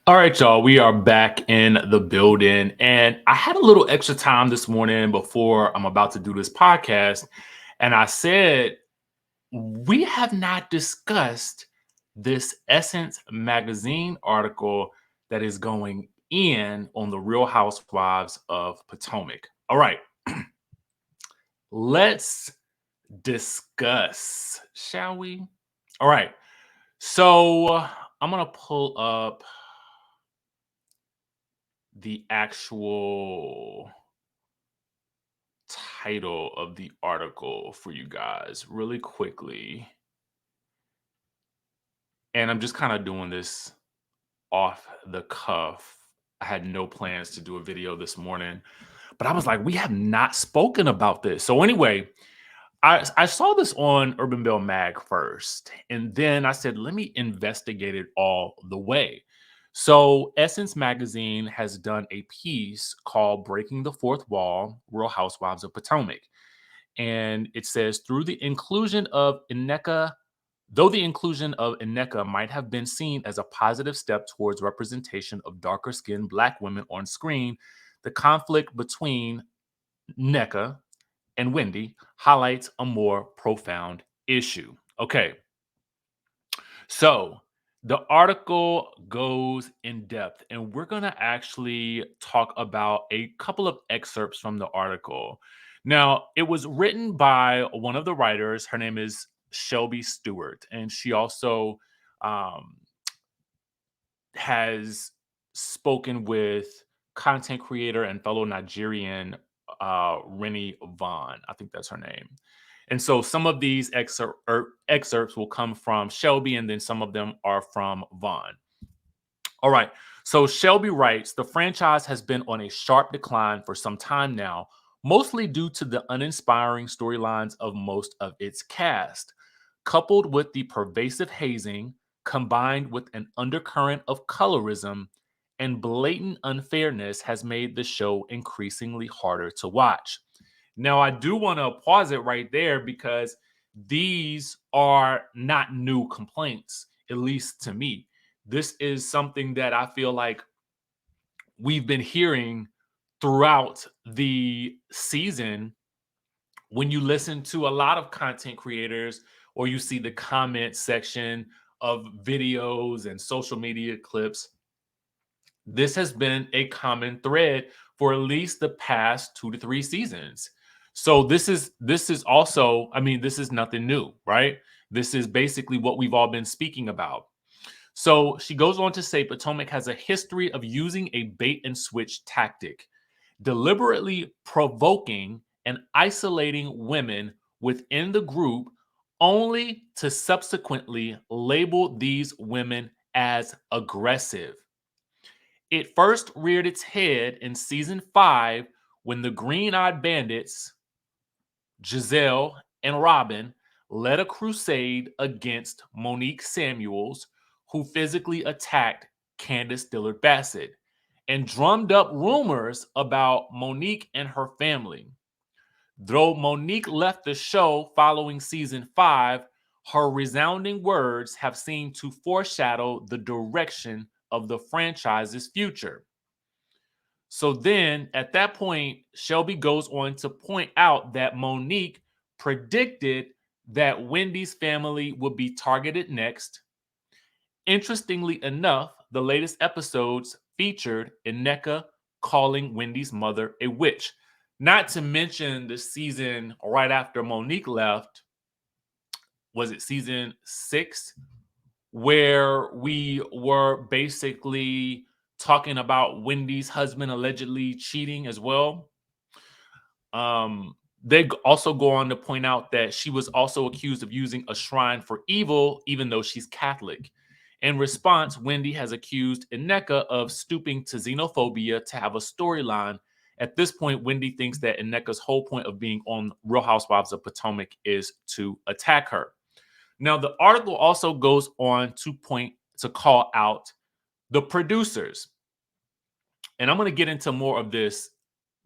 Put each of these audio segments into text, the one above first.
All right, y'all, we are back in the building. And I had a little extra time this morning before I'm about to do this podcast. And I said, we have not discussed this Essence magazine article that is going in on the Real Housewives of Potomac. All right, let's discuss, shall we? All right, so I'm going to pull up the actual title of the article for you guys really quickly. And I'm just kind of doing this off the cuff. I had no plans to do a video this morning, but I was like, we have not spoken about this. So, anyway, I saw this on Urban Bell Mag first, and then I said, let me investigate it all the way. So, Essence Magazine has done a piece called Breaking the Fourth Wall, Real Housewives of Potomac. And it says, though the inclusion of Nneka might have been seen as a positive step towards representation of darker skinned Black women on screen, the conflict between Nneka and Wendy highlights a more profound issue. Okay, so the article goes in depth, and we're going to actually talk about a couple of excerpts from the article. Now, it was written by one of the writers. Her name is Shelby Stewart, and she also um, has spoken with content creator and fellow Nigerian Rennie Vaughn. I think that's her name. And so some of these excerpts will come from Shelby, and then some of them are from Vaughn. All right. So Shelby writes, the franchise has been on a sharp decline for some time now, mostly due to the uninspiring storylines of most of its cast, coupled with the pervasive hazing, combined with an undercurrent of colorism and blatant unfairness has made the show increasingly harder to watch. Now, I do want to pause it right there because these are not new complaints, at least to me. This is something that I feel like we've been hearing throughout the season when you listen to a lot of content creators or you see the comment section of videos and social media clips. This has been a common thread for at least the past 2 to 3 seasons. So this is also, I mean, this is nothing new, right? This is basically what we've all been speaking about. So she goes on to say Potomac has a history of using a bait and switch tactic, deliberately provoking and isolating women within the group only to subsequently label these women as aggressive. It first reared its head in season 5 when the Green Eyed Bandits, Giselle and Robin, led a crusade against Monique Samuels, who physically attacked Candace Dillard Bassett and drummed up rumors about Monique and her family. Though Monique left the show following season 5, her resounding words have seemed to foreshadow the direction of the franchise's future. So then at that point, Shelby goes on to point out that Monique predicted that Wendy's family would be targeted next. Interestingly enough, the latest episodes featured Nneka calling Wendy's mother a witch. Not to mention the season right after Monique left, was it season 6, where we were basically talking about Wendy's husband allegedly cheating as well. They also go on to point out that she was also accused of using a shrine for evil, even though she's Catholic. In response, Wendy has accused Nneka of stooping to xenophobia to have a storyline. At this point, Wendy thinks that Nneka's whole point of being on Real Housewives of Potomac is to attack her. Now, the article also goes on to call out the producers. And I'm going to get into more of this,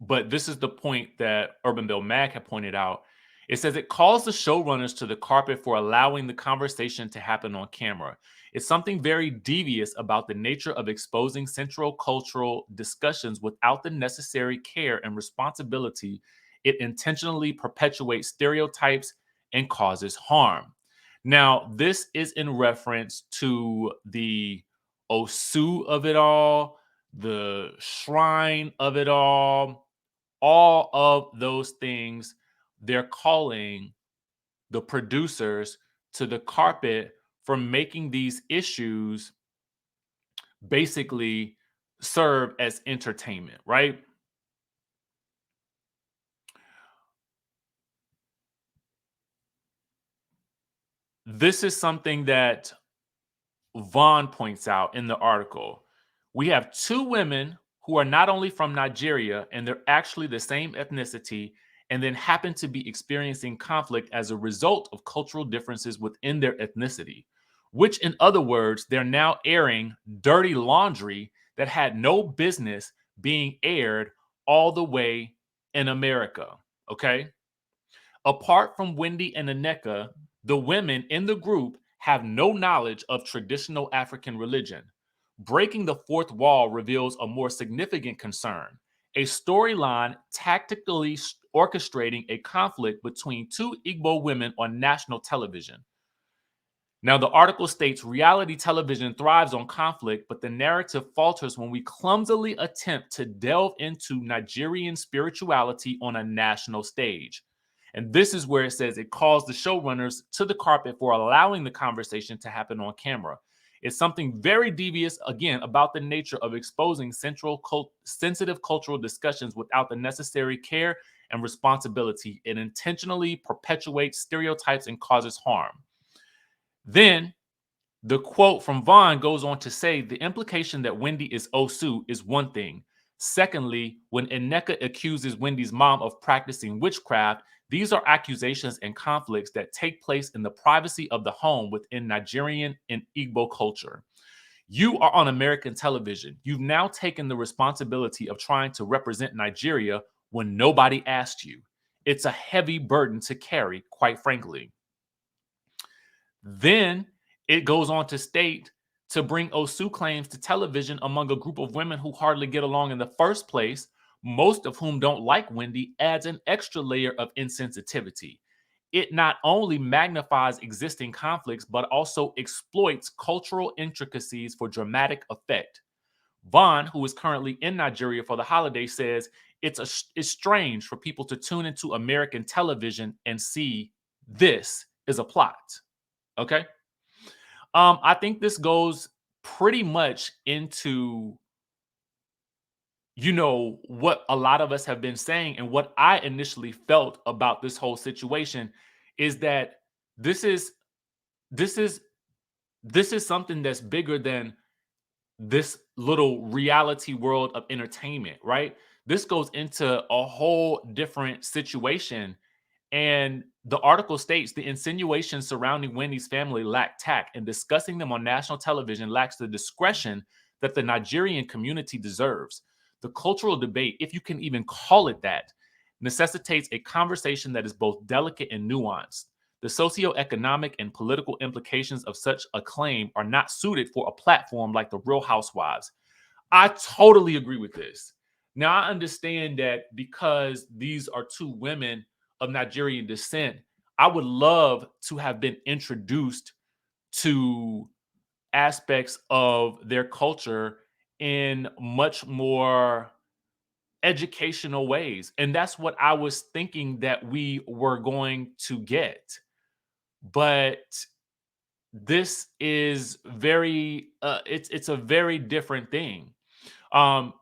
but this is the point that Urban Bill Mag had pointed out. It says it calls the showrunners to the carpet for allowing the conversation to happen on camera. It's something very devious about the nature of exposing central cultural discussions without the necessary care and responsibility. It intentionally perpetuates stereotypes and causes harm. Now, this is in reference to the Osu of it all, the shrine of it all of those things. They're calling the producers to the carpet for making these issues basically serve as entertainment, right? This is something that Vaughn points out in the article. We have two women who are not only from Nigeria and they're actually the same ethnicity and then happen to be experiencing conflict as a result of cultural differences within their ethnicity, which, in other words, they're now airing dirty laundry that had no business being aired all the way in America. Okay. Apart from Wendy and Nneka, the women in the group have no knowledge of traditional African religion. Breaking the fourth wall reveals a more significant concern, a storyline tactically orchestrating a conflict between two Igbo women on national television. Now, the article states reality television thrives on conflict, but the narrative falters when we clumsily attempt to delve into Nigerian spirituality on a national stage. And this is where it says it calls the showrunners to the carpet for allowing the conversation to happen on camera. It's something very devious, again, about the nature of exposing sensitive cultural discussions without the necessary care and responsibility. It intentionally perpetuates stereotypes and causes harm. Then the quote from Vaughn goes on to say the implication that Wendy is Osu is one thing. Secondly, when Nneka accuses Wendy's mom of practicing witchcraft, these are accusations and conflicts that take place in the privacy of the home within Nigerian and Igbo culture. You are on American television. You've now taken the responsibility of trying to represent Nigeria when nobody asked you. It's a heavy burden to carry, quite frankly. Then it goes on to state to bring Osu claims to television among a group of women who hardly get along in the first place, most of whom don't like Wendy, adds an extra layer of insensitivity. It not only magnifies existing conflicts, but also exploits cultural intricacies for dramatic effect. Vaughn, who is currently in Nigeria for the holiday, says it's strange for people to tune into American television and see this is a plot. Okay. I think this goes pretty much into, what a lot of us have been saying and what I initially felt about this whole situation is that this is this is this is something that's bigger than this little reality world of entertainment, right? This goes into a whole different situation. And the article states the insinuations surrounding Wendy's family lack tact, and discussing them on national television lacks the discretion that the Nigerian community deserves. The cultural debate, if you can even call it that, necessitates a conversation that is both delicate and nuanced. The socioeconomic and political implications of such a claim are not suited for a platform like The Real Housewives. I totally agree with this. Now, I understand that because these are two women of Nigerian descent, I would love to have been introduced to aspects of their culture in much more educational ways. And that's what I was thinking that we were going to get. But this is very it's a very different thing. Um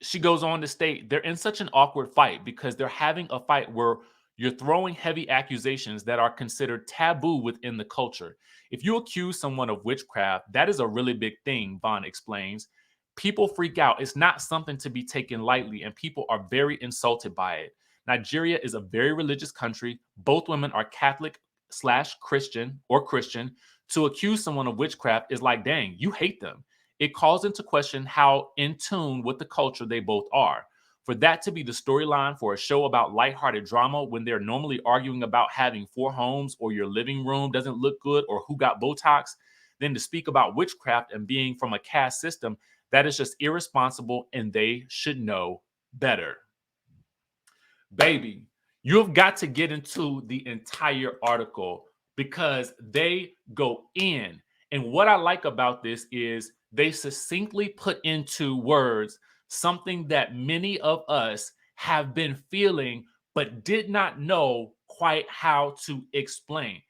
she goes on to state they're in such an awkward fight because they're having a fight where you're throwing heavy accusations that are considered taboo within the culture. If you accuse someone of witchcraft, that is a really big thing, Vaughn explains. People freak out. It's not something to be taken lightly, and people are very insulted by it. Nigeria is a very religious country. Both women are Catholic slash Christian or Christian. To accuse someone of witchcraft is like, dang, you hate them. It calls into question how in tune with the culture they both are. For that to be the storyline for a show about lighthearted drama when they're normally arguing about having 4 homes or your living room doesn't look good or who got Botox, then to speak about witchcraft and being from a caste system, that is just irresponsible and they should know better. Baby, you've got to get into the entire article because they go in. And what I like about this is they succinctly put into words something that many of us have been feeling but did not know quite how to explain.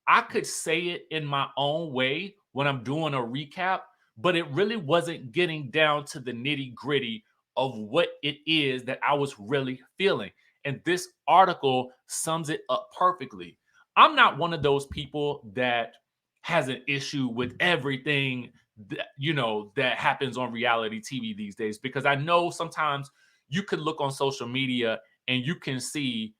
I could say it in my own way when I'm doing a recap, but it really wasn't getting down to the nitty gritty of what it is that I was really feeling. And this article sums it up perfectly. I'm not one of those people that has an issue with everything that, that happens on reality TV these days, because I know sometimes you can look on social media and you can see,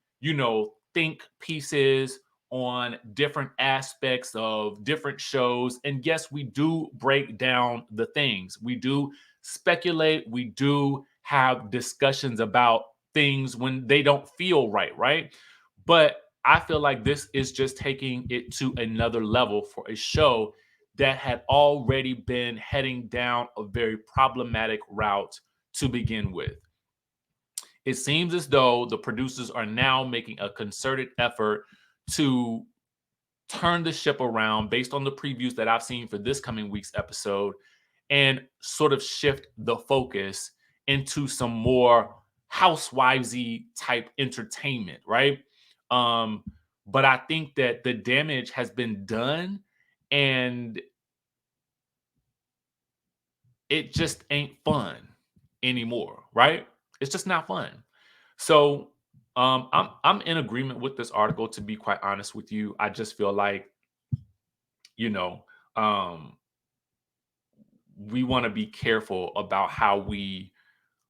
think pieces on different aspects of different shows. And yes, we do break down the things. We do speculate. We do have discussions about things when they don't feel right, right? But I feel like this is just taking it to another level for a show that had already been heading down a very problematic route to begin with. It seems as though the producers are now making a concerted effort to turn the ship around based on the previews that I've seen for this coming week's episode and sort of shift the focus into some more housewivesy type entertainment, right? But I think that the damage has been done and it just ain't fun anymore, right? It's just not fun. So I'm in agreement with this article, to be quite honest with you. I just feel like, you know, um, we want to be careful about how we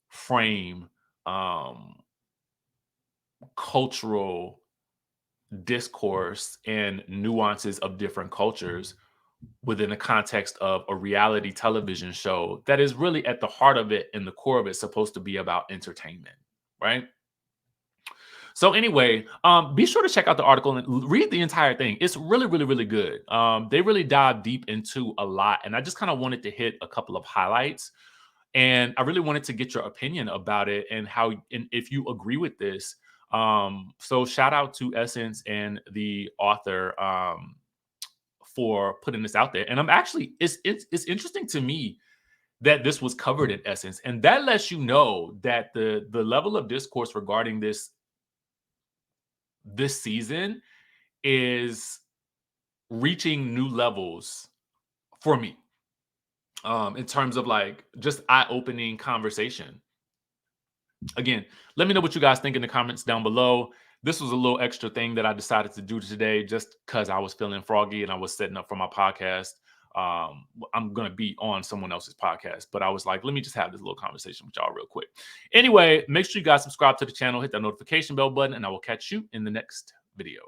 frame um, cultural discourse and nuances of different cultures within the context of a reality television show that is really at the heart of it and the core of it supposed to be about entertainment, right? So anyway, be sure to check out the article and read the entire thing. It's really, really, really good. They really dive deep into a lot, and I just kind of wanted to hit a couple of highlights. And I really wanted to get your opinion about it and how, and if you agree with this. So shout out to Essence and the author for putting this out there. And I'm actually, it's interesting to me that this was covered in Essence, and that lets you know that the level of discourse regarding this season is reaching new levels for me, in terms of like just eye-opening conversation. Again, let me know what you guys think in the comments down below. This was a little extra thing that I decided to do today just because I was feeling froggy and I was setting up for my podcast. I'm going to be on someone else's podcast, but I was like, let me just have this little conversation with y'all real quick. Anyway, make sure you guys subscribe to the channel, hit that notification bell button, and I will catch you in the next video.